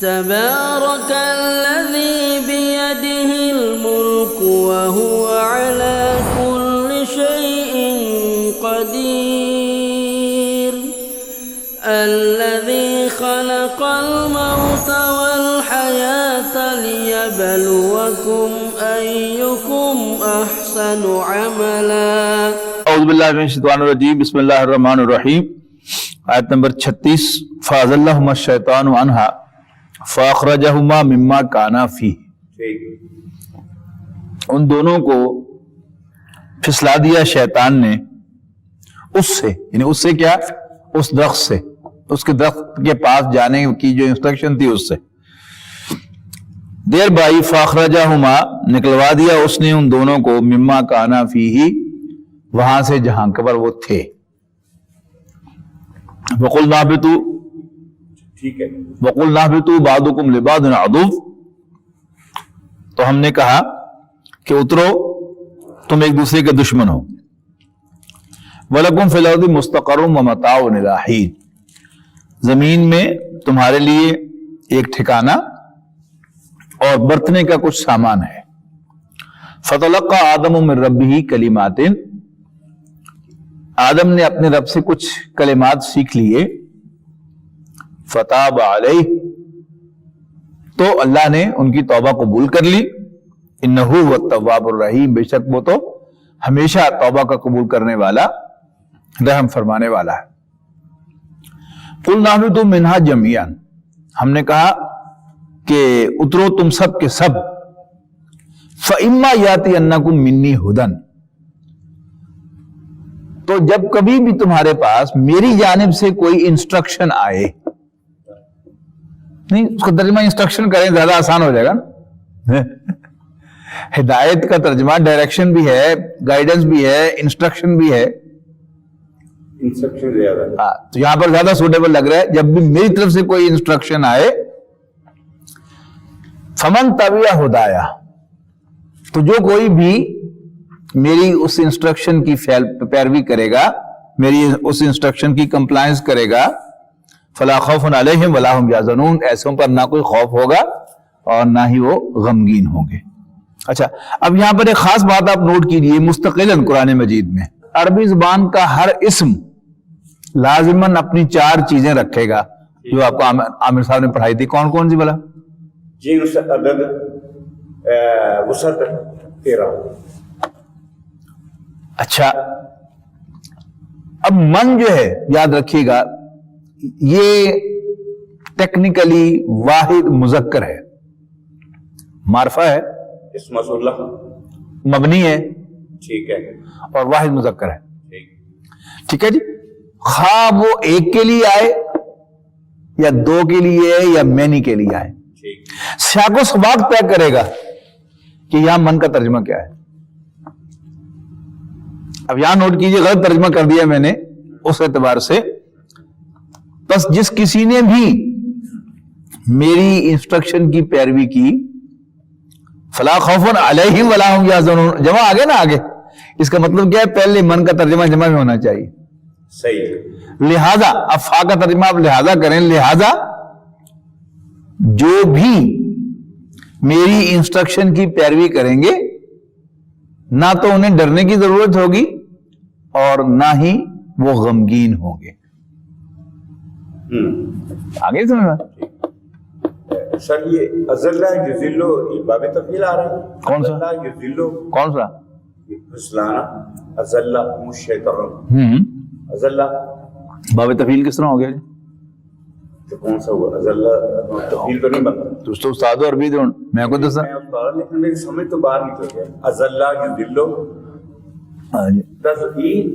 تبارك الذي بيده الملك وهو على كل شيء قدير الذي خلق الموت والحياة ليبلوكم أيكم أحسن عملا. اعوذ باللہ من الشیطان الرجیم. بسم اللہ الرحمن الرحیم. آیت نمبر 36. فَأَزَلَّهُمَا الشَّيْطَانُ عَنْهَا فَأَخْرَجَهُمَا مِمَّا كَانَا فِيهِ. ان دونوں کو پھسلا دیا شیطان نے اس سے، یعنی اس سے کیا؟ اس درخت سے، اس کے درخت کے پاس جانے کی جو انسٹرکشن تھی اس سے. دیر بائی فاخرجہما، نکلوا دیا اس نے ان دونوں کو، مما کانا فیہ، وہاں سے جہاں پر وہ تھے. وقلنا اہبطوا، ٹھیک ہے، وقلنا اہبطوا بعضکم لبعض عدو، تو ہم نے کہا کہ اترو، تم ایک دوسرے کے دشمن ہو. وَلَكُمْ فِي الْأَرْضِ مُسْتَقَرٌّ وَمَتَاعٌ إِلَىٰ حِينٍ، زمین میں تمہارے لیے ایک ٹھکانہ اور برتنے کا کچھ سامان ہے. فَتَلَقَّىٰ آدَمُ مِن رَبِّهِ كَلِمَاتٍ، آدم نے اپنے رب سے کچھ کلمات سیکھ لیے. فَتَابَ عَلَيْهِ، تو اللہ نے ان کی توبہ قبول کر لی. إِنَّهُ هُوَ التَّوَّابُ الرَّحِيمُ، بے شک وہ تو ہمیشہ توبہ کا قبول کرنے والا، رحم فرمانے والا ہے. قُلْنَا اهْبِطُوا مِنْهَا جَمِيعًا، ہم نے کہا کہ اترو تم سب کے سب. فَإِمَّا يَأْتِيَنَّكُم مِّنِّي هُدًى، تو جب کبھی بھی تمہارے پاس میری جانب سے کوئی انسٹرکشن آئے، نہیں اس کا ترجمہ انسٹرکشن کریں زیادہ آسان ہو جائے گا نا. ہدایت کا ترجمہ ڈائریکشن بھی ہے، گائیڈنس بھی ہے، انسٹرکشن بھی ہے. ہاں، تو یہاں پر زیادہ سوٹیبل لگ رہا ہے جب بھی میری طرف سے کوئی انسٹرکشن آئے. فمن تبع ہدایا، تو جو کوئی بھی میری اس انسٹرکشن کی پیروی کرے گا، میری اس انسٹرکشن کی کمپلائنس کرے گا، فلا خوف علیہم ولا هم یحزنون، ایسوں پر نہ کوئی خوف ہوگا اور نہ ہی وہ غمگین ہوں گے. اچھا، اب یہاں پر ایک خاص بات آپ نوٹ کیجئے، مستقلاً قرآن مجید میں عربی زبان کا ہر اسم لازماً اپنی 4 چیزیں رکھے گا جو آپ کو عامر صاحب نے پڑھائی تھی. کون کون سی بولا؟ جنس، عدد، وسط، تیرہ. اچھا، اب من جو ہے یاد رکھیے گا، یہ ٹیکنیکلی واحد مذکر ہے، معرفہ ہے، اسم اللہ، مبنی ہے، ٹھیک ہے، اور واحد مذکر ہے. ٹھیک. ٹھیک ہے جی. خواہ وہ ایک کے لیے آئے یا 2 کے لیے یا مینی کے لیے آئے، ٹھیک. سیاق و سباق طے کرے گا کہ یہاں من کا ترجمہ کیا ہے. اب یہاں نوٹ کیجئے، غلط ترجمہ کر دیا میں نے اس اعتبار سے. بس جس کسی نے بھی میری انسٹرکشن کی پیروی کی، فلا خوف علیہم ولا هم یحزنون، جمع آگے نا آگے، اس کا مطلب کیا ہے؟ پہلے من کا ترجمہ جمع میں ہونا چاہیے. صحیح. لہذا اب فا کا ترجمہ آپ لہذا کریں، لہذا جو بھی میری انسٹرکشن کی پیروی کریں گے، نہ تو انہیں ڈرنے کی ضرورت ہوگی اور نہ ہی وہ غمگین ہوں گے. آگے سمجھ میں؟ سر یہ ازلہ یذلو، یہ باب تفعیل آ رہا ہے. کون سا؟ ازلہ یذلو، کون سا؟ فسلانا، ازلہ الشیطان، ازلہ باب تفعیل کس طرح ہو گیا جی؟ تو کون سا ہوا؟ ازلہ تفعیل تو نہیں بنتا. تو استاد عربی دوں میں کو دسا، میں استاد، لیکن میری سمجھ تو باہر نکل گیا. ازلہ یذلو، ہاں جی، تفعیل،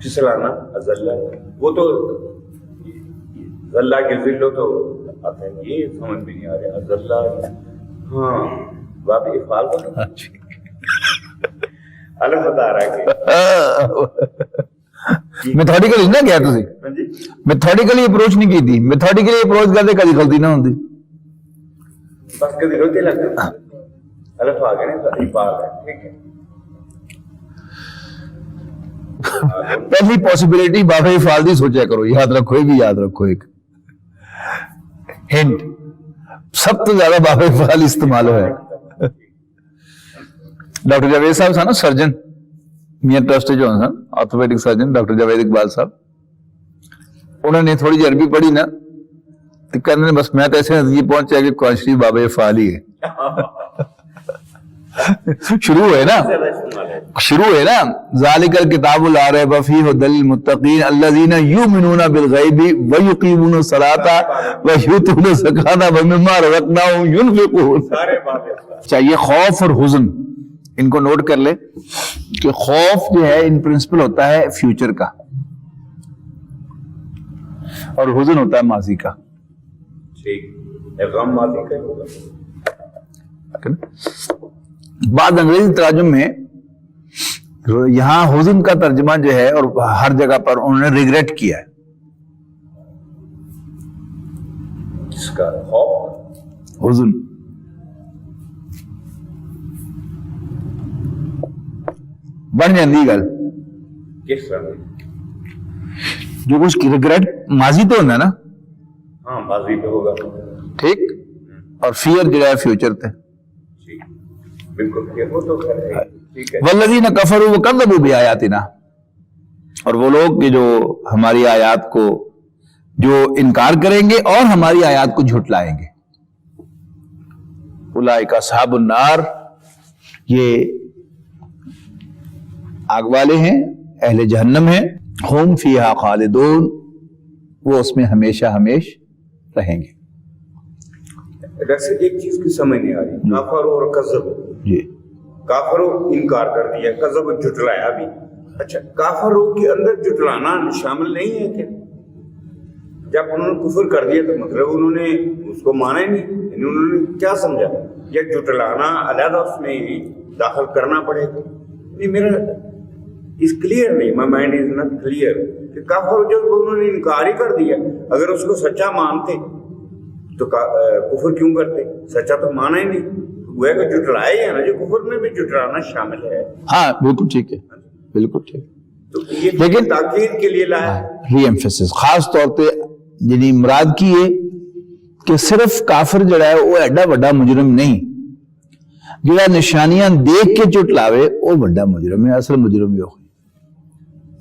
فسلانا، ازلہ، وہ تو ازلہ یذلو تو آتا ہے، یہ سمجھ بھی نہیں آ رہا. ازلہ، ہاں، باب افعال کو الگ بتا رہا ہے کہ میتھوڈیکلی نہ کیا تسی، میتھوڈیکلی اپروچ نہیں کی تھی. میتھوڈیکلی اپروچ کرتے کدی غلطی نہ ہوندی. بس کدی غلطی لگتی الگ آ گئے نا، افعال ہے، ٹھیک ہے. پہلی پاسبلٹی باب افعال دی سوچا کرو، یاد رکھو، یہ بھی یاد رکھو. ایک ہنٹ سب تو زیادہ باب افعال استعمال ہوا ہے. ڈاکٹر جاوید صاحب تھا نا سرجن میاں ٹرسٹ جو سن orthopaedic surgeon doctor Javed Iqbal صاحب, انہوں نے تھوڑی جی عربی پڑھی نا تو کہنے نے بس میں تو ایسے نتیجے پہنچا کہ قرآن شریف باب افعال ہی ہے. شروع ہے نا ذالک الکتاب لا ریب فیہ ھدی للمتقین الذین یؤمنون بالغیب ویقیمون الصلاۃ ویؤتون الزکاۃ ومما رزقناہم ینفقون. چاہیے خوف اور حزن ان کو نوٹ کر لے کہ خوف جو ہے ان پرنسپل ہوتا ہے فیوچر کا اور حزن ہوتا ہے ماضی کا. بعض انگریزی تراجم میں یہاں حزن کا ترجمہ جو ہے اور ہر جگہ پر انہوں نے ریگریٹ کیا ہے. اس کا خوف حزن بن جاندی گل کس طرح جو کچھ ریگریٹ ماضی تو ہونا نا, ہاں ماضی پہ ہوگا ٹھیک, اور فیئر جو ہے فیوچر تے. بالکل وہ تو ٹھیک ہے. والذین کفروا وکذبوا بآیاتنا, اور وہ لوگ کہ جو ہماری آیات کو جو انکار کریں گے اور ہماری آیات کو جھٹلائیں گے. اولئک اصحاب النار, یہ آگ والے ہیں, اہل جہنم ہیں. ہم فیہا خالدون, وہ اس میں ہمیشہ ہمیش رہیں گے. ویسے ایک چیز کی سمجھ نہیں آ رہی, کافر اور کذب. جی کافر انکار کر دیا, کذب جھٹلایا بھی. اچھا کافروں کے اندر جھٹلانا شامل نہیں ہے کیا؟ جب انہوں نے کفر کر دیا تو مطلب انہوں نے اس کو مانا ہی نہیں, یعنی انہوں نے کیا سمجھا یا جھٹلانا علیحدہ اس میں داخل کرنا پڑے گا؟ نہیں میرا اس کلیئر نہیں, my mind is not clear کہ کافر جو انہوں نے انکار ہی کر دیا, اگر اس کو سچا مانتے تو کفر کیوں کرتے؟ سچا تو مانا ہی نہیں, وہ کہ جھٹلایا ہی ہے نا, جو کفر میں بھی جھٹلانا شامل ہے. ہاں بالکل ٹھیک ہے, بالکل ٹھیک. تو یہ لیکن تاکید کے لیے لایا ری ایمفیسس خاص طور پہ یعنی مراد کی ہے کہ صرف کافر جڑا ہے وہ ایڈا بڑا مجرم نہیں, جڑا نشانیاں دیکھ کے جھٹلاوے وہ بڑا مجرم ہے. اصل مجرم یہ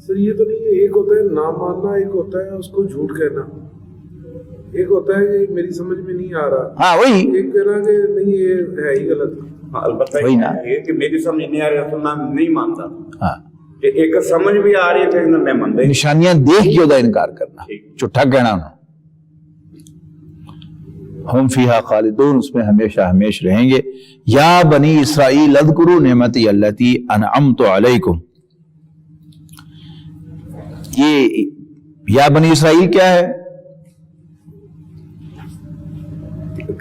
سر یہ تو نہیں ہے, ایک ہوتا ہے نہ ماننا, ایک ہوتا ہے اس کو جھوٹ کہنا, ایک ہوتا ہے کہ میری سمجھ میں نہیں آ رہا, ہاں وہی ایک کہنا کہ نہیں یہ ہے ہی غلط. البتہ وہی نا یہ کہ میری سمجھ نہیں آ رہی تو میں نہیں مانتا, ہاں ایک سمجھ بھی آ رہی ہے پھر میں مانتا. نشانیاں دیکھ کے دا انکار کرنا, جھوٹا کہنا انہوں. ہم فیہا خالدون, اس میں ہمیشہ ہمیش رہیں گے. یا بنی اسرائیل اذکروا نعمتی التی انعمت علیکم. یہ یا بنی اسرائیل کیا ہے؟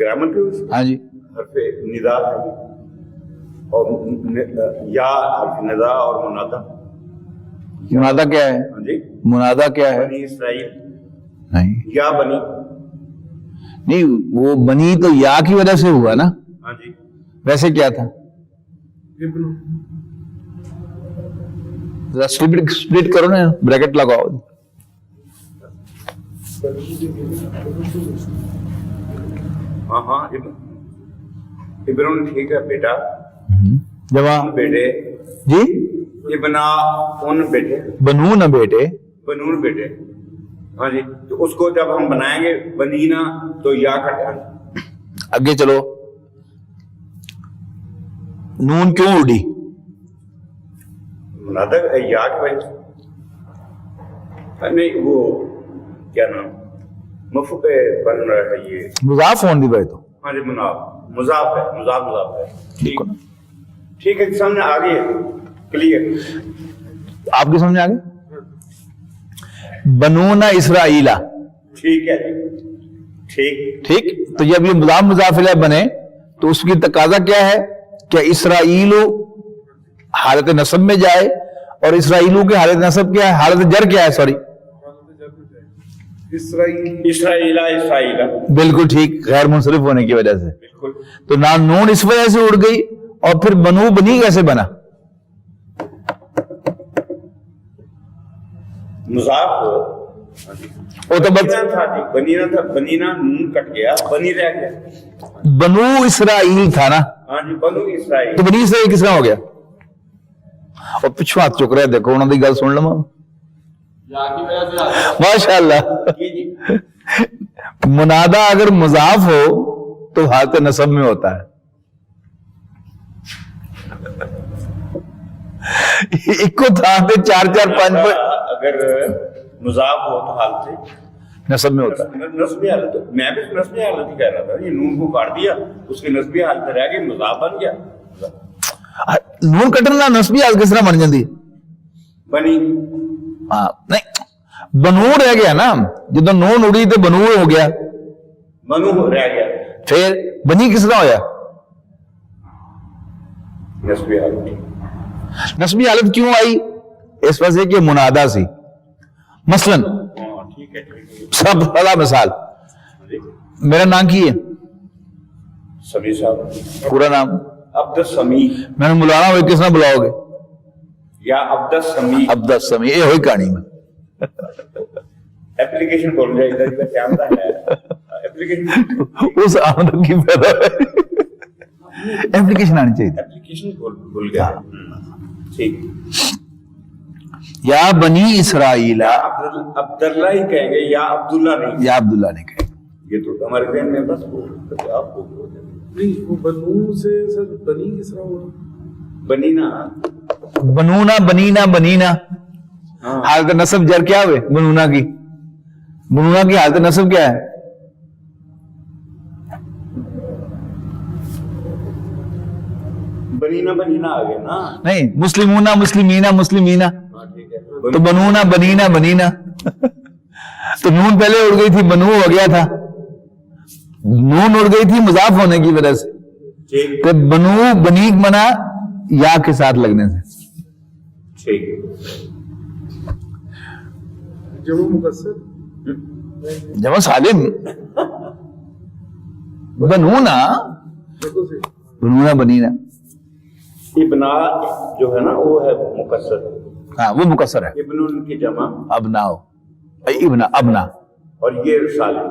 گرامر کے ہاں جی حرف ندا ہے اور یا حرف ندا اور منادا. منادا کیا ہے؟ ہاں جی منادا کیا ہے؟ بنی اسرائیل نہیں یا بنی, نہیں وہ بنی تو یا کی وجہ سے ہوا نا, ہاں جی ویسے کیا تھا؟ ابن ذرا سپلٹ کرو نا, بریکٹ لگاؤ. ہاں ہاں ابن ٹھیک ہے بیٹا, جواب بیٹے جی ابنا ان بیٹے, بنو نہ بیٹے, بنون بیٹے. ہاں جی تو اس کو جب ہم بنائیں گے بنینا تو یا کٹا. آگے چلو. نون کیوں اڑی؟ منادا یا کی وجہ سے نہیں, وہ کیا نام مفق بن رہا ہے یہ مضاف ہونے دی وجہ تو. ہاں جی مضاف ہے, مضاف ہے. ٹھیک ہے ٹھیک ہے, سامنے آ گئی ہے کلیئر. آپ کے سمجھ آ گئے؟ بنون اسرائیلا, ٹھیک ہے جی ٹھیک. ٹھیک, تو جب یہ مضاف مضاف الیہ بنے تو اس کی تقاضا کیا ہے کہ اسرائیلو حالت نصب میں جائے, اور اسرائیلو کی حالت نصب کیا ہے؟ حالت جر کیا ہے؟ سوری اسرائیلا. بالکل ٹھیک, غیر منصرف ہونے کی وجہ سے. بالکل. تو نون اس وجہ سے اڑ گئی, اور پھر بنو بنی کیسے بنا؟ مضاف وہ تو بس بنینا تھا جی، بنینا تھا، بنینا نون کٹ گیا، بنی رہ گیا. بنو اسرائیل تھا نا، ہاں جی، بنو اسرائیل. تو بنی اسرائیل کس طرح ہو گیا؟ اور پچھو ہاتھ چک رہا ہے، دیکھو انہوں کی گل سن لو. ماشاء اللہ. جی جی منادا اگر مضاف ہو تو حالت نصب میں ہوتا ہے. ایک کو تھا پہ 4 4 5 اگر مضاف ہو تو حالت نصب میں ہوتا ہے. نسبی حالت. میں بھی نسبی حالت ہی کہہ رہا تھا، یہ نون کو کاٹ دیا، اس کی نسبی حالت رہ گئی، مضاف بن گیا. نون کٹنا نسبی حالت کس طرح بن جاتی؟ بنی. ہاں نہیں، بنو رہ گیا نا، جدو نون اڑی تو بنو ہو گیا، بنو رہ گیا. پھر بنی کس طرح ہویا؟ نسبی حالت. نسبی حالت کیوں آئی؟ اس وجہ سے کہ منادا سی. مثلا ہاں ٹھیک ہے ٹھیک ہے. سب بڑا مثال، میرا نام کی ہے؟ سمیع صاحب. پورا نام عبد السمیع. میں نے بلانا ہوئے کس طرح بلاؤ گے؟ یا عبد السمیع. عبد السمیع. یہ ہوئی کہانی میں ایپلیکیشن بول جائے ادھر کا کیا ہوتا ہے ایپلیکیشن. اس آمد کی پیدا ہے، ایپلیکیشن آنی چاہیے. ایپلیکیشن بھول گیا. ٹھیک. یا بنی اسرائیل، عبداللہ ہی کہیں گے یا عبداللہ نہیں. یا عبداللہ نے کہا. یہ تو ہمارے ذہن میں بس آپ کو نہیں، وہ بنو سے سر بنی کس طرح ہوا؟ بنی نا. بنونا بنینا بنینا حالت نصب جر کیا ہوئے؟ بنونا کی، بنونا کی حالت نصب کیا ہے؟ بنینا بنینا آ گیا نا. نہیں، مسلمونا مسلمینا مسلمینا، ہاں ٹھیک ہے. تو بنونا بنینا بنینا. تو نون پہلے اڑ گئی تھی، بنو ہو گیا تھا. نون اڑ گئی تھی مضاف ہونے کی وجہ سے، ٹھیک تو بنو بنیک بنا یا کے ساتھ لگنے سے. ٹھیک. جمع مکسر جمع سالم. بنونا بالکل صحیح. بنونا بنینا، ابنا جو ہے نا وہ ہے مکسر. ہاں وہ مکسر ہے. ابن کی جمع ابناؤ، ابنا ابنا. اور یہ سالم.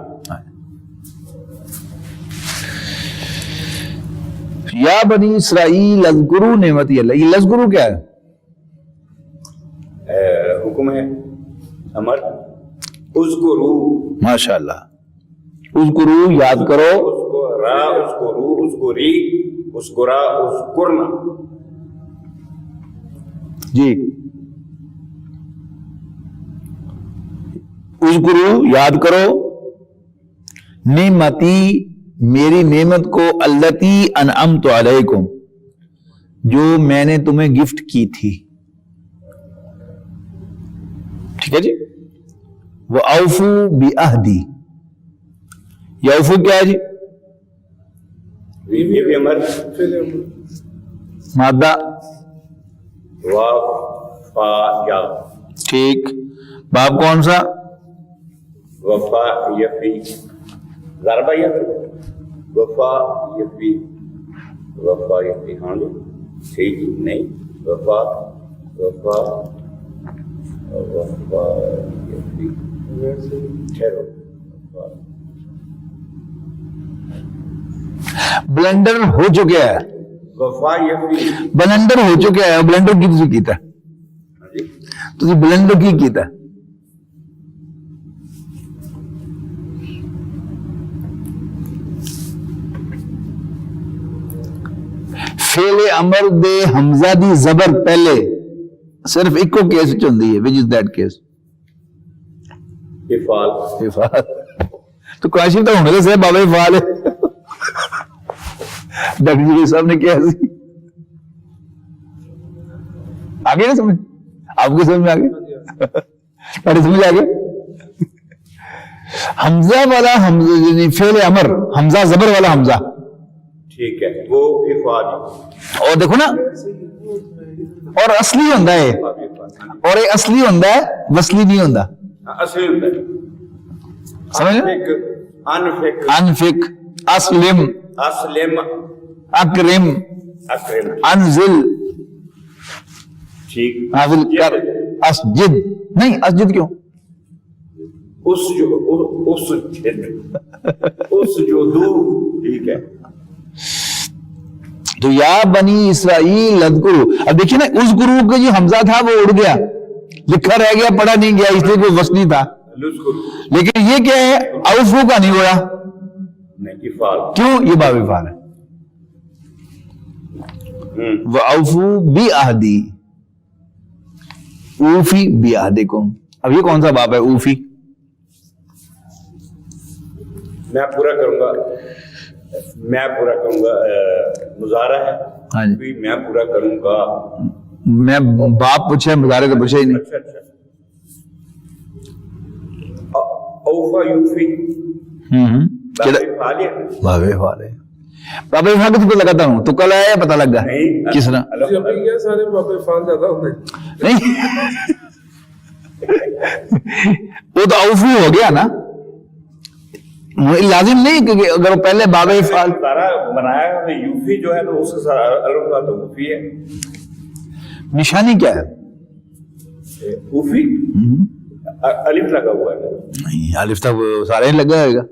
یا بنی اسرائیل اذکروا نعمتی اللہ. یہ لذکروا کیا ہے؟ حکم ہے، امر. اذکروا. ماشاء اللہ. اذکروا یاد کرو. اذکرا اذکروا اذکری اذکرا اذکرنا. جی اذکروا یاد کرو، نعمتی میری نعمت کو، التی انعمت علیکم جو میں نے تمہیں گفٹ کی تھی. ٹھیک ہے جی. وَأَوْفُوا بِعَهْدِي. یوفو کیا ہے جی؟ یہ بھی امر. فعل امر. مادہ وفا یا. ٹھیک. باب کون سا؟ وفا یفی. ضربہ یا وفا یفی. وفا یفی. ہاں جی ٹھیک. نہیں وفا وفا وفا یفی. ٹھہرو. بلنڈر ہو چکا ہے. وفا یفی. بلنڈر ہو چکا ہے. بلنڈر کی تسی کیتا ہے؟ ہاں جی. تسی بلنڈر کی کیتا ہے؟ فعل امر دے حمزہ دی زبر پہلے صرف ایکو کیس وچ ہوندی ہے. وچ از دیٹ کیس؟ افعال. افعال. تو کاشف تو ہونے سے بابا افعال ہے. ڈاکٹر جی صاحب نے کیا سی آگے نا سمجھ؟ آپ کو سمجھ میں آگے؟ سمجھ آگے؟ حمزہ والا حمزہ یعنی فعل امر حمزہ زبر والا حمزہ. ٹھیک ہے وہ افعال. اور دیکھو نا، اور اصلی ہوندا ہے، اور یہ اصلی ہوندا ہے، وصلی نہیں ہوندا. اصلی ہوتا ہے. سمجھ؟ انفق. انفق. اسلم. اسلم. اکرم. اکرم. انزل. ٹھیک. نازل کر. اسجد. نہیں اسجد کیوں؟ اس جو دو، ٹھیک ہے. تو یا بنی اسرائیل اذکروا، اب دیکھیے نا اس گروہ کا جو حمزہ تھا وہ اڑ گیا، لکھا رہ گیا، پڑھا نہیں گیا، اس لیے کوئی وصف نہیں تھا. لیکن یہ کیا ہے، اوفو کا نہیں اڑا، کیوں؟ یہ باب افعال ہے. وَأَوْفُوا بِعَهْدِي، اوفی بعہدکم. اب یہ کون سا باب ہے اوفی؟ میں پورا کروں گا، میں پورا کروں گا، مضارع ہے. ہاں جی، میں پورا کروں گا. میں باپ پوچھے، مضارع تو پوچھے ہی نہیں. اچھا اچھا. اوفا یوفی باب افعال ہے. باب افعال کو تو لگاتا ہوں، تو کل آیا پتہ لگ گیا کس طرح؟ کیا سارے باب افعال زیادہ ہوتے ہیں؟ نہیں وہ تو اوفو ہو گیا نا، لازم نہیں کہ اگر وہ پہلے باب افعال بنایا ہے یوفی جو ہے تو اس کا الف کا تو اوفی ہے. نشانی کیا ہے؟ اوفی الف لگا ہوا ہے. نہیں، الف تک سارے لگا ہوئے گا.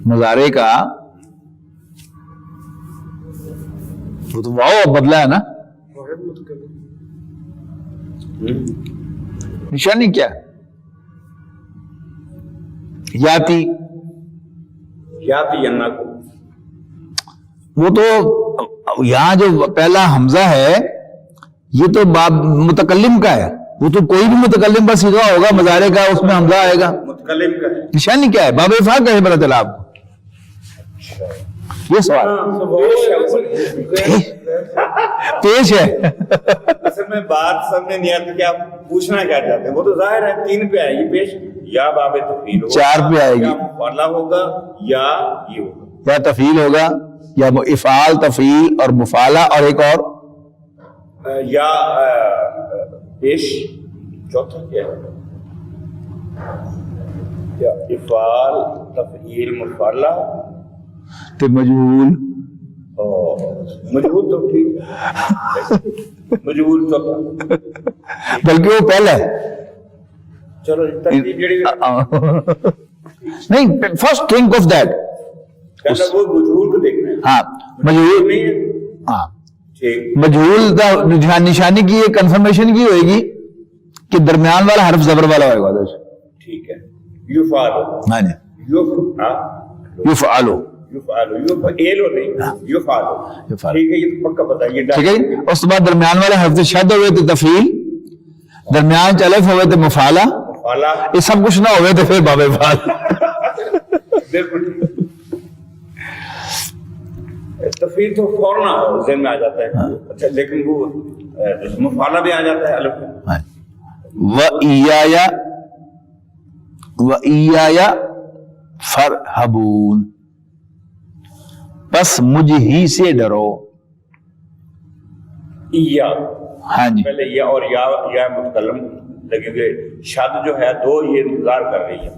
مضارع کا وہ تو واو بدلا ہے نا. نشانی کیا ہے؟ یاتی، یاتی انا کو. وہ تو یہاں جو پہلا حمزہ ہے یہ تو باب متکلم کا ہے، وہ تو کوئی بھی متکلم کا صیغہ ہوگا مضارع کا، اس میں حمزہ آئے گا. متکلم کا ہے. نشانی کیا ہے؟ باب افعال کیسے پتا چلا آپ کو؟ یہ سوال پیش ہے. اصل میں بات سمجھ نہیں آتی کہ آپ پوچھنا کیا چاہتے ہیں. وہ تو ظاہر ہے 3 پہ آئے گی پیش، یا باب تفعیل ہوگا، 4 پہ آئے گی، یا مفعلہ ہوگا، یا یہ ہوگا، یا تفعیل ہوگا، یا افعال، تفعیل اور مفعلہ، اور ایک اور یا پیش. چوتھا کیا ہے؟ یا افعال، تفعیل، مفعلہ، تو مجہول. مجہول تو ٹھیک ہے، مجہول چوتھا، بلکہ وہ پہلا ہے. چلو ترتیب جڑی نہیں، فرسٹ تھنک آف دیٹ. پہلا وہ مجہول کو دیکھنا ہے. ہاں مجہول، نہیں ہے ہاں ٹھیک. مجہول کا نشانی کی یہ کنفرمیشن کی ہوئے گی کہ درمیان والا حرف زبر والا ہوئے گا. ٹھیک ہے. یفعل، ہاں جی، یفعل، یفعل، یفعل نہیں، یفعل. ٹھیک ہے، یہ پکا پتہ ہے. ٹھیک ہے جی. اس کے بعد درمیان والے حرف شد ہوئے تو تفعیل، درمیان چ الف ہوئے تو مفعلہ، مفعلہ. یہ سب کچھ نہ ہوئے تو پھر باب افعال. بالکل. تفعیل تو فوراً ذہن میں آ جاتا ہے. اچھا، لیکن وہ مفعلہ بھی آ جاتا ہے الف میں. وَإِيَّايَ فَارْهَبُونِ، بس مجھ ہی سے ڈرو. یا، ہاں جی، پہلے یا اور یا متکلم لگیں گے. شاد جو ہے 2 یہ انتظار کر رہی ہے.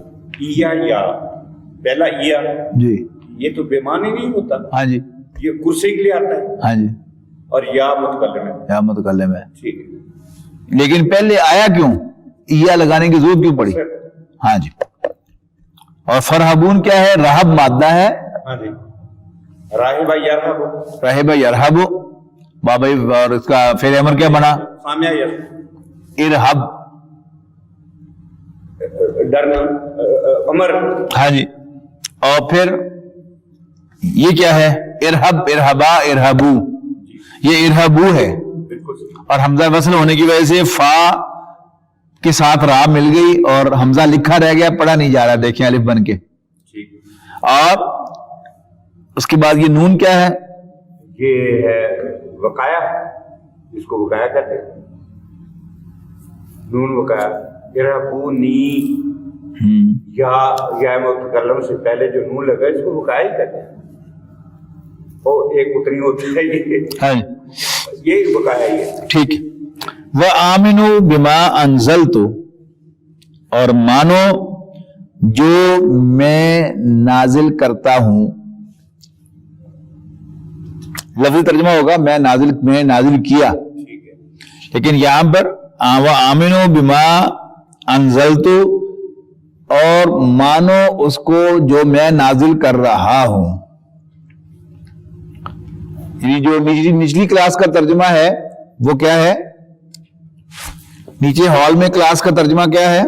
یا پہلا یا جی، یہ تو بے معنی نہیں ہوتا، ہاں جی، یہ کرسی کے لیے آتا ہے. ہاں جی، اور یا متکلم ہے. یا متکلم ہے. ٹھیک ہے. لیکن پہلے آیا کیوں؟ یا لگانے کی ضرورت کیوں پڑی؟ ہاں جی. اور فرحبون کیا ہے؟ رہب مادہ ہے. ہاں جی. راہب یرہب، رہب یرہب بابا، اور اس کا فعل امر کیا بنا؟ سامعہ یرہب، ارہب. ڈرنا، امر. ہاں جی. اور پھر یہ کیا ہے؟ ارہب، ارہبا، ارہبو. یہ ارہبو ہے، اور حمزہ وصل ہونے کی وجہ سے فا کے ساتھ را مل گئی اور حمزہ لکھا رہ گیا، پڑھا نہیں جا رہا. دیکھیں الف بن کے. اور اس کے بعد یہ نون کیا ہے؟ یہ ہے وقایا، اس کو وقایا کہتے ہیں. نون وقایا. ارہبونی، یا متکلم سے پہلے جو نون لگا اس کو وقایا ہی کہتے ہیں. اور ایک اتنی ہوتی ہے یہ وقایا ہی ہے. ٹھیک. وَآمِنُوا بِمَا أَنزَلْتُ، اور مانو جو میں نازل کرتا ہوں. لفظی ترجمہ ہوگا میں نازل کیا، لیکن یہاں پر وَآمِنُوا بِمَا انزلتو اور مانو اس کو جو میں نازل کر رہا ہوں. یہ جو نچلی کلاس کا ترجمہ ہے وہ کیا ہے؟ نیچے ہال میں کلاس کا ترجمہ کیا ہے؟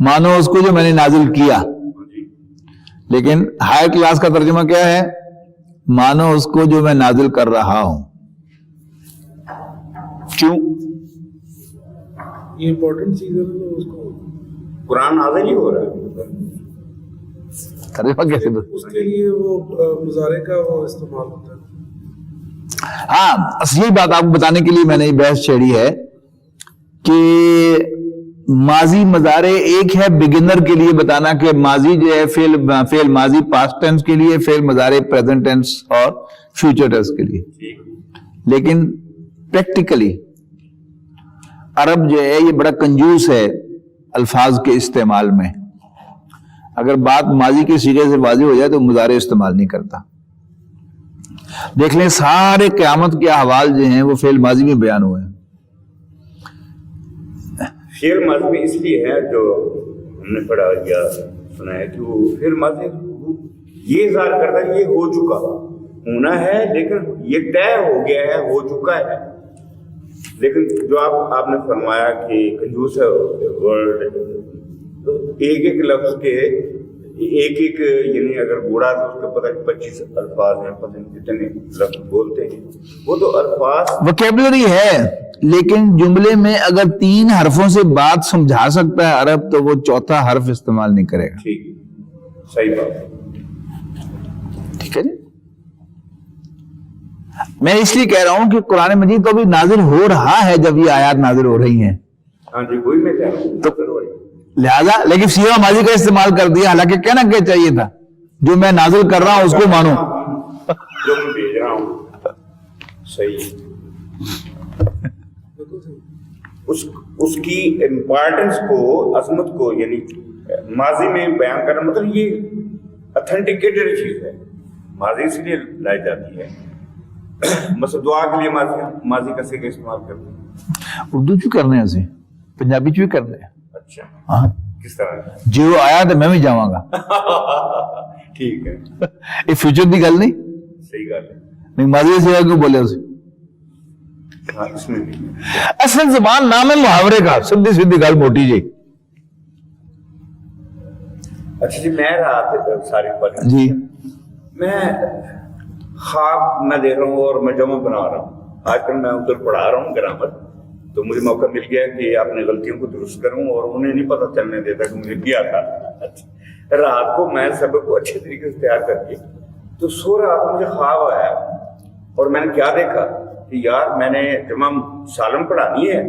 مانو اس کو جو میں نے نازل کیا. لیکن ہائر کلاس کا ترجمہ کیا ہے؟ مانو اس کو جو میں نازل کر رہا ہوں. کیوں؟ یہ امپورٹنٹ چیز ہے نا، اس کو قرآن نازل ہی ہو رہا ہے. ترجمہ کیسے دو؟ اس کے لیے وہ مضارع کا وہ استعمال ہوتا ہے. ہاں، یہی بات آپ کو بتانے کے لیے میں نے یہ بحث چھیڑی ہے کہ ماضی مضارع ایک ہے بگنر کے لیے بتانا کہ ماضی جو ہے فعل ماضی پاسٹ ٹینس کے لیے، فعل مضارع پریزنٹ ٹینس اور فیوچر ٹینس کے لیے. لیکن پریکٹیکلی عرب جو ہے یہ بڑا کنجوس ہے الفاظ کے استعمال میں. اگر بات ماضی کے صیغے سے واضح ہو جائے تو مضارع استعمال نہیں کرتا. دیکھ لیں سارے قیامت کے احوال جو ہیں وہ فعل ماضی میں بیان ہوئے ہیں. فعل ماضی اس لیے ہے جو ہم نے پڑھا یا سنا ہے کہ وہ فعل ماضی یہ ظاہر کرتا ہے یہ ہو چکا ہونا ہے، لیکن یہ طے ہو گیا ہے، ہو چکا ہے. لیکن جو آپ نے فرمایا کہ کنجوس ہے ورڈ، ایک ایک لفظ کے ایک ایک، یعنی اگر بوڑھا تو اس کا پتہ 25 الفاظ ہیں، پتہ نہیں کتنے لفظ بولتے ہیں. وہ تو الفاظ ووکیبلری ہے، لیکن جملے میں اگر 3 حرفوں سے بات سمجھا سکتا ہے عرب تو وہ چوتھا حرف استعمال نہیں کرے گا. ٹھیک، صحیح بات. ٹھیک ہے جی. میں اس لیے کہہ رہا ہوں کہ قرآن مجید تو ابھی نازل ہو رہا ہے جب یہ آیات نازل ہو رہی ہیں. ہاں جی، وہی میں کہہ رہا ہوں. تو لہذا لیکن صیغہ ماضی کا استعمال کر دیا، حالانکہ کہنا کیا چاہیے تھا؟ جو میں نازل کر رہا ہوں اس کو مانو. جو میں بھیج رہا ہوں صحیح. اس کی امپارٹنس کو، عظمت کو، یعنی ماضی میں بیان کرنا، مطلب یہ اتھینٹیکیٹڈ چیز ہے. ماضی اس لیے لائی جاتی ہے، مثلا دعا کے لیے ماضی کا صیغہ استعمال کرتے ہیں. اردو چو کرنے ہیں اسے، پنجابی چو کرنے ہیں. اچھا، ہاں، کس طرح؟ جو آیا تو میں بھی جاواں گا. ٹھیک ہے، یہ فیوچر دی گل نہیں، صحیح گل ہے. نہیں ماضی سے کیوں بولے اسے؟ ہاں، اس میں بھی اصل زبان نام ہے محاورے کا، سیدھی سیدھی گل موٹی جی. اچھا جی، میں رات ساری بات جی میں خواب میں دیکھ رہا ہوں اور میں جمع بنا رہا ہوں. آج کل میں ادھر پڑھا رہا ہوں گرامر، تو مجھے موقع مل گیا کہ اپنی غلطیوں کو درست کروں، اور انہیں نہیں پتہ چلنے دیتا کہ مجھے کیا تھا. رات کو میں سبق کو اچھے طریقے سے تیار کر کے تو سو رہا تھا، مجھے خواب آیا اور میں نے کیا دیکھا کہ یار میں نے جمع سالم پڑھانی ہے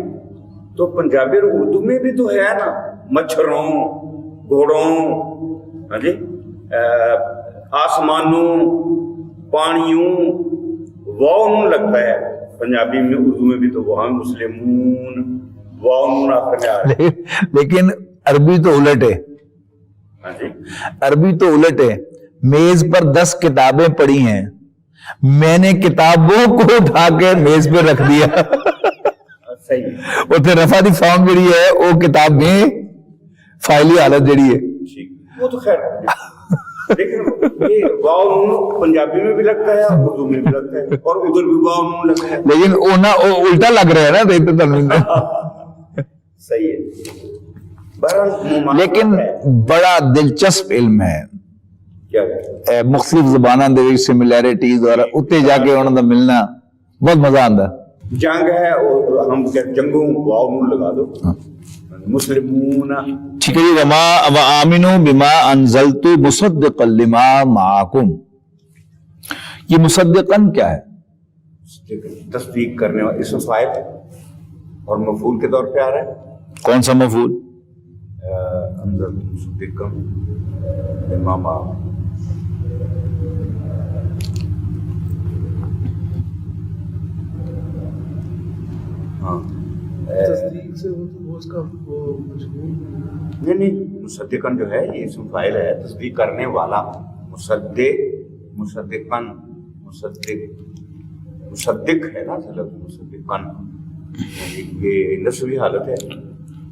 تو پنجابی اور اردو میں بھی تو ہے نا، مچھروں، گھوڑوں، ہاں جی، آسمانوں، پانیوں، واو نون لگتا ہے پنجابی میں، اردو میں بھی تو وہاں مسلمون، واو نون آخر میں آ رہا ہے. لیکن عربی تو الٹ ہے. ہاں جی، عربی تو الٹ ہے. میز پر 10 کتابیں پڑی ہیں، میں نے کتابوں کو اٹھا کے میز پہ رکھ دیا. صحیح، وہ پھر رفع دی فارم جڑی ہے وہ کتاب میں فائلی حالت جڑی ہے. ٹھیک، وہ تو خیر. لیکن یہ واو نون پنجابی میں بھی لگتا ہے، اردو میں بھی لگتا ہے، اور ادھر بھی واو نون لگتا ہے. لیکن الٹا لگ رہا ہے نا. صحیح ہے. لیکن بڑا دلچسپ علم ہے. کیا مختلف زباناں دے وچ سملیرٹیز اور اتنے جا کے انہاں دا ملنا بہت مزہ آندا. جنگ ہے، ہم جنگوں واو نون لگا دو. مسلمون، ٹھیک ہے جی. وآمنوا بما انزلت مصدقا لما معکم. یہ مصدقاً کیا ہے؟ تصدیق کرنے والا اسم فاعل اور مفعول کے طور پہ آ رہا ہے. کون سا مفعول؟ انزلت مصدقا لما معکم. ہاں، تصدیق سے وہ اس کا وہ مجموع نہیں، مصدقاً جو ہے یہ اسم فاعل ہے، تصدیق کرنے والا. مصدق، مصدقاً، مصدق ہے نا لفظ مصدقاً، یہ نسبی حالت ہے.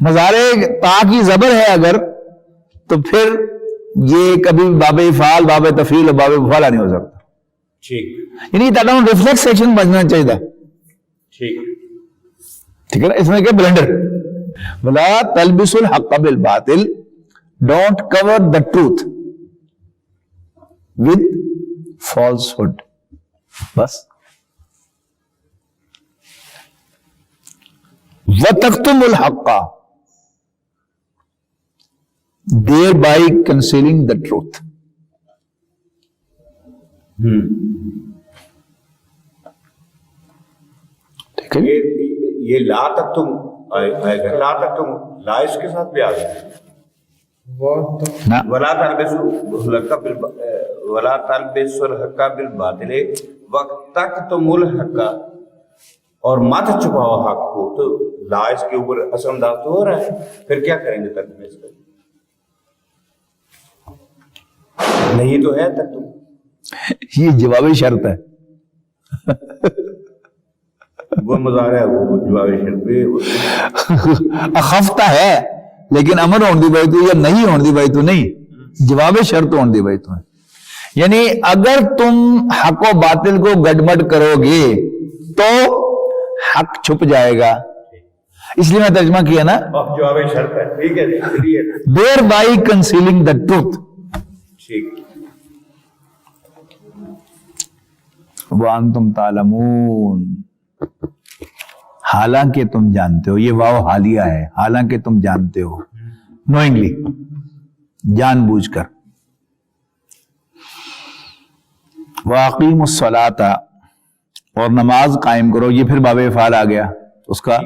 مزارے تا کی زبر ہے اگر تو پھر یہ کبھی باب افعال باب تفعیل اور باب مفعلہ نہیں ہو سکتا. ٹھیک یعنی ریفلیکس ایکشن بننا چاہیے. ٹھیک ٹھیک ہے نا. اس میں کیا بلنڈر ولا تلبسوا الحق بالباطل, don't cover the truth with falsehood. بس. وَتَكْتُمُ الْحَقَّ, thereby concealing the truth. ٹھیک ہے. یہ لا تک تم لا تک تم لا اس کے ساتھ بھی آ گیا. ولا تلبسوا الحق بالباطل وتكتموا الحق, اور مت چھپاؤ حق کو. تو لا اس کے اوپر اثر انداز تو ہو رہا ہے. پھر کیا کریں گے ترجمے اس کا؟ نہیں تو ہے تک تم. یہ جوابی شرط ہے. وہ مظاہرہ ہے, وہ جوابی شرط بھی اخفتہ ہے لیکن امر ہون دی بھائی تو یا نہیں ہون دی بھائی تو نہیں, جواب شرط ہون دی بھائی تو ہے. یعنی اگر تم حق و باطل کو گڈمڈ کرو گے تو حق چھپ جائے گا. اس لیے میں ترجمہ کیا نا, جواب شرط ہے. ٹھیک ہے جی, thereby concealing the truth. ٹھیک. وَأَنْتُمْ تَعْلَمُونَ, حالانکہ تم جانتے ہو. یہ واو حالیہ ہے, حالانکہ تم جانتے ہو. نوئنگلی, جان بوجھ کر. وَأَقِيمُوا الصَّلَاةَ, اور نماز قائم کرو. یہ پھر باب افعال آ گیا, اس کا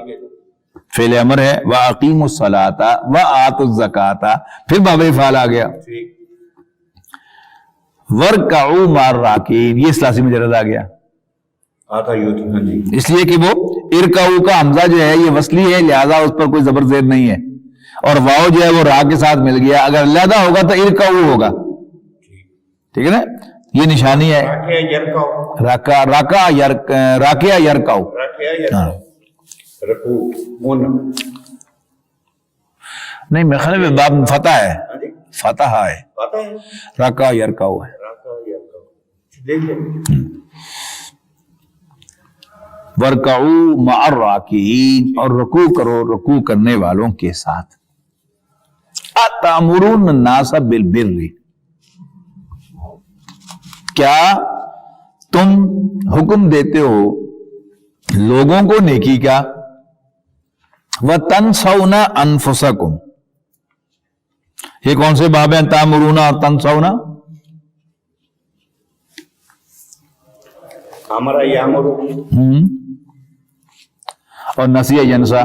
فعل امر ہے. وَأَقِيمُوا الصَّلَاةَ وَآتُوا الزَّكَاةَ, پھر باب افعال آ گیا. وَارْكَعُوا مَعَ الرَّاكِعِينَ, یہ ثلاثی مجرد آ گیا. آتا یوں تھی. ہاں جی. اس لیے کہ وہ ارکعوا کا حمزہ جو ہے یہ وصلی ہے, لہذا اس پر کوئی زبر زیر نہیں ہے. اور واو جو ہے وہ را کے ساتھ مل گیا. اگر علیحدہ ہوگا تو ارکعوا ہوگا. ٹھیک ہے نا, یہ نشانی ہے. راکع یرکعو. نہیں میرے خیال میں باب فتح ہے, فتح ہے, راکع یرکعو ہے. وَارْكَعُوا مَعَ الرَّاكِعِينَ, اور رکوع کرو رکوع کرنے والوں کے ساتھ. أَتَأْمُرُونَ النَّاسَ بِالْبِرِّ, کیا تم حکم دیتے ہو لوگوں کو نیکی کا. وَتَنْسَوْنَ أَنفُسَكُمْ, یہ کون سے باب ہیں تَأْمُرُونَ اور تَنْسَوْنَ؟ ہمارا یامر اور نسیہ ینسا.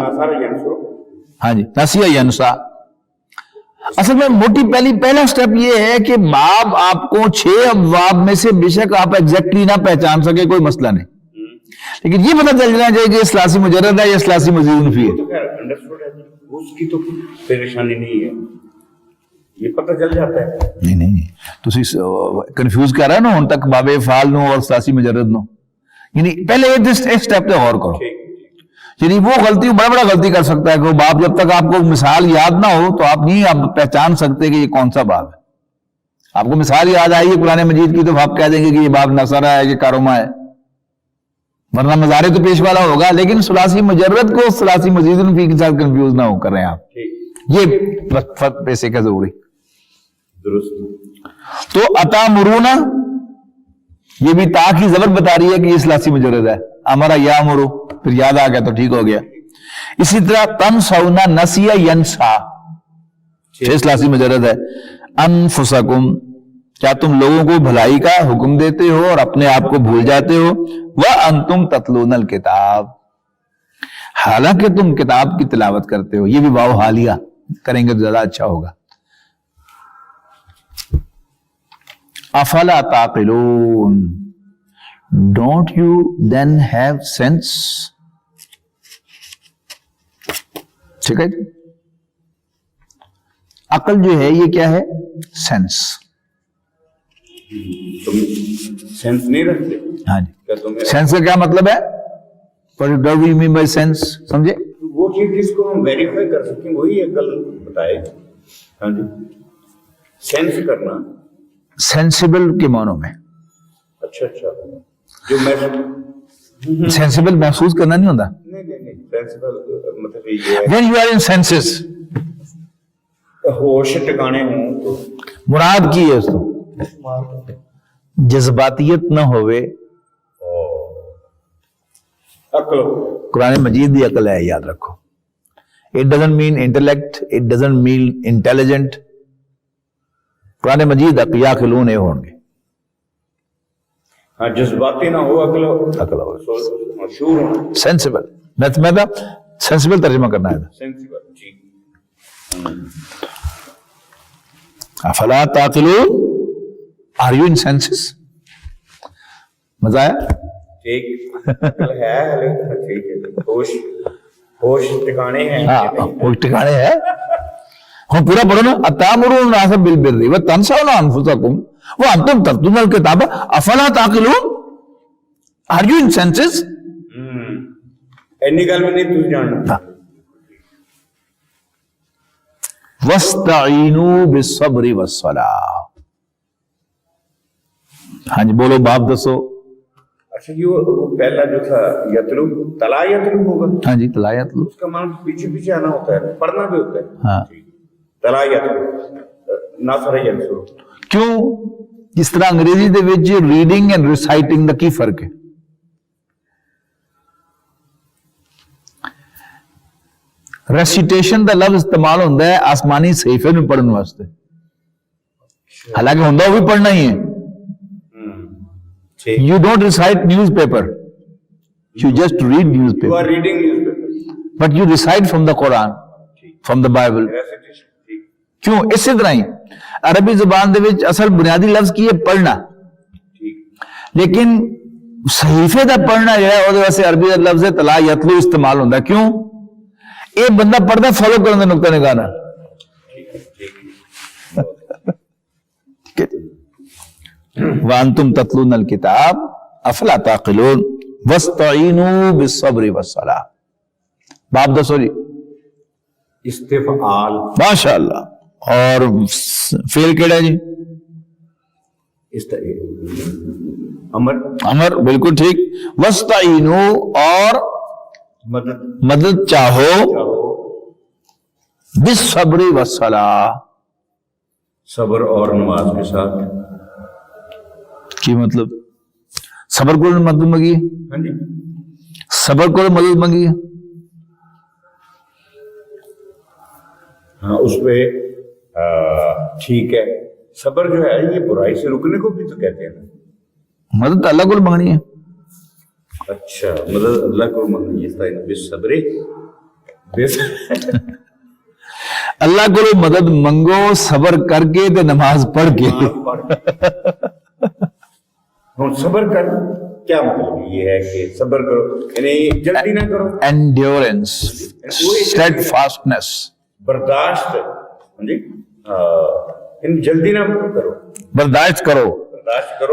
ہاں جی, نسیہ ینسا. اصل میں موٹی پہلا سٹیپ یہ ہے کہ باب آپ کو 6 ابواب میں سے بے شک آپ ایگزیکٹلی نہ پہچان سکے, کوئی مسئلہ نہیں, لیکن یہ پتہ چل جانا چاہیے کہ یہ ثلاثی مجرد ہے یا ثلاثی مزید منفی ہے. اس کی تو پریشانی نہیں ہے, یہ پتہ چل جاتا ہے. نہیں تسی کنفیوز کر رہا ہے نا ہن تک باب افعال نو اور ثلاثی مجرد نو. یعنی پہلے ایک سٹیپ پہ غور کرو. یعنی وہ غلطی بڑا غلطی کر سکتا ہے کہ وہ باب جب تک آپ کو مثال یاد نہ ہو تو آپ نہیں پہچان سکتے کہ یہ کون سا باب ہے. آپ کو مثال یاد آئی ہے قرآن مجید کی تو آپ کہہ دیں گے کہ یہ باب نصرہ ہے, یہ کارما ہے, ورنہ مظاہرے تو پیش والا ہوگا. لیکن ثلاثی مجرد کو ثلاثی مزید منفی کے ساتھ کنفیوز نہ ہو کر رہے ہیں آپ. یہ فرق پیسے کا ضروری. تو اتامرون, یہ بھی تا کی زبر بتا رہی ہے کہ یہ ثلاثی مجرد ہے. امرا یامرو, پھر یاد آ گیا تو ٹھیک ہو گیا. اسی طرح تنسون نسیہ ینسا, ثلاثی مجرد ہے. انفسکم, کیا تم لوگوں کو بھلائی کا حکم دیتے ہو اور اپنے آپ کو بھول جاتے ہو. وانتم تتلون الکتاب, حالانکہ تم کتاب کی تلاوت کرتے ہو. یہ بھی واو حالیہ کریں گے تو زیادہ اچھا ہوگا. افلا تعقلون, don't you then have sense. ٹھیک ہے, عقل جو ہے یہ کیا ہے, سینس. تم سینس نہیں رکھتے. ہاں جی, سینس کا کیا مطلب ہے, what do we mean by sense, سمجھے؟ وہ چیز جس کو ہم ویریفائی کر سکیں وہی عقل بتائے. ہاں جی, سینس کرنا. سینسیبل کے معنوں میں. اچھا جو میں سینسیبل محسوس کرنا نہیں ہوتا. نہیں سینسیبل مطلب یہ ہے when you are in senses, ہوش ٹکانے ہوں تو مراد کی ہے اس تو جذباتیت نہ ہوئے. عقل. قرآن مجید دی عقل ہے, یاد رکھو. It doesn't mean intellect, it doesn't mean intelligent. قرآن مجید یعقلون ہوں گے. ہاں جذباتی نہ ہو, عقل ہو, مشہور ہو, سینسیبل. میں سینسیبل ترجمہ کرنا ہے. سینسیبل. ٹھیک. افلا تعقلون, are you in senses؟ مزہ آیا؟ ٹھیک ہے. ٹھیک ہے. ہوش ٹکانے ہیں. ہاں ہوش ٹکانے ہے. ہم پورا پڑھو نا. اتامرون الناس بالبر وتنسون انفسکم وانتم تتلون الکتاب افلا تعقلون. are you in senses؟ اینی گل میں نہیں تجھ جاننا. وَاسْتَعِينُوا بِالصَّبْرِ وَالصَّلَاةِ. ہاں جی بولو باب دسو. اچھا یہ وہ پہلا جو تھا یتلو, تلا یتلو ہوگا. ہاں جی تلایت لو. اس کا معنی پیچھے آنا ہوتا ہے, پڑھنا بھی ہوتا ہے. ہاں تلا یتلو ناصر ینصر. کیوں؟ جس طرح انگریزی دے وچ ریڈنگ اینڈ ریسائٹنگ دا کی فرق ہے؟ ریسیٹیشن دا لفظ استعمال ہوتا ہے آسمانی صحیفے میں پڑھنے واسطے, حالانکہ ہوتا وہ بھی پڑھنا ہی ہے. You don't recite newspaper, you just read You are newspaper, reading newspaper. but you recite from the Quran, from the Bible. Recitation. ٹھیک. کیوں؟ اسی طرح ہی عربی زبان دے وچ اصل بنیادی لفظ کی ہے پڑھنا, ٹھیک. لیکن صحیفے دا پڑھنا جو ہے وہ ویسے عربی دا لفظ تلا یتلو استعمال ہوتا ہے. کیوں؟ ایک بندہ پڑھتا فالو کرنے کا نقطہ نگاہ نہ. وانتم تتلون الکتاب افلا تعقلون واستعینوا بالصبر والصلاۃ. باب دسو جی. استفعال. ماشاء اللہ. اور فعل کیڑا ہے جی؟ امر. امر, بالکل ٹھیک. واستعینوا, اور مدد چاہو, بالصبر والصلاۃ, صبر اور نماز کے ساتھ. کی مطلب صبر کو مدد منگی ہے. ہاں جی. صبر کو مدد منگی ہے. ہاں اس پہ ٹھیک ہے. صبر جو ہے یہ برائی سے رکنے کو بھی تو کہتے ہیں. مدد اللہ کو مانگنی ہے. اچھا مدد اللہ کو مانگنی ہے. بالصبر, اللہ کو مدد منگو صبر کر کے تے نماز پڑھ کے. صبر کر کیا مطلب یہ ہے کہ صبر کرو یعنی جلدی نہ کرو. اینڈیورنس, اسٹیڈ فاسٹنس, برداشت. جی جلدی نہ کرو, برداشت کرو.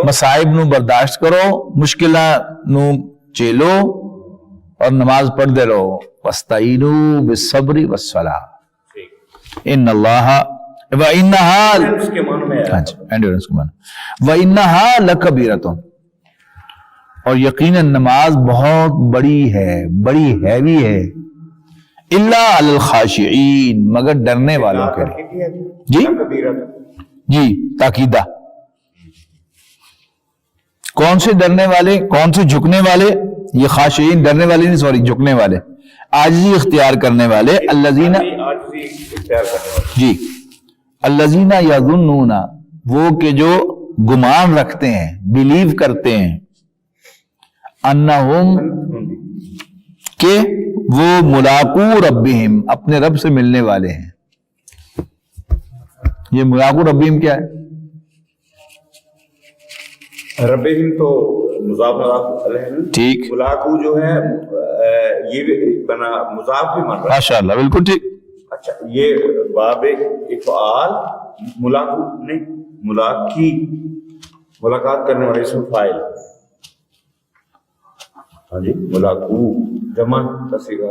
مصائب نو برداشت کرو, مشکلات نو چیلو اور نماز پڑھتے رہو. واستعینوا بالصبر والصلاۃ ان اللہ اینڈورنس کے معنی میں اینڈیورنس کے معنی. وَإِنَّهَا لَكَبِيرَةٌ, اور یقیناً نماز بہت بڑی ہے, بڑی ہیوی ہے. الا علی الخاشعین, مگر ڈرنے والوں کے لیے. جی جی تاکیدہ. کون سے ڈرنے والے, کون سے جھکنے والے؟ یہ خاشعین ڈرنے والے نہیں, سوری جھکنے والے, عاجزی اختیار کرنے والے. الذین, جی الذین یظنون, وہ کہ جو گمان رکھتے ہیں, بلیو کرتے ہیں, انہم, کہ وہ ملاقو ربہم, اپنے رب سے ملنے والے ہیں. یہ ملاقو ربہم کیا ہے؟ ربہم تو مضاف علیہ. ٹھیک. ملاقو جو ہے یہ بنا مضاف بھی مان رہا ہے. ماشاء اللہ, بالکل ٹھیک. اچھا یہ باب افعال ملاقو نہیں, ملاقی, ملاقات کرنے والے اسم فاعل. ہاں جی ملاقو جمع تصیغہ.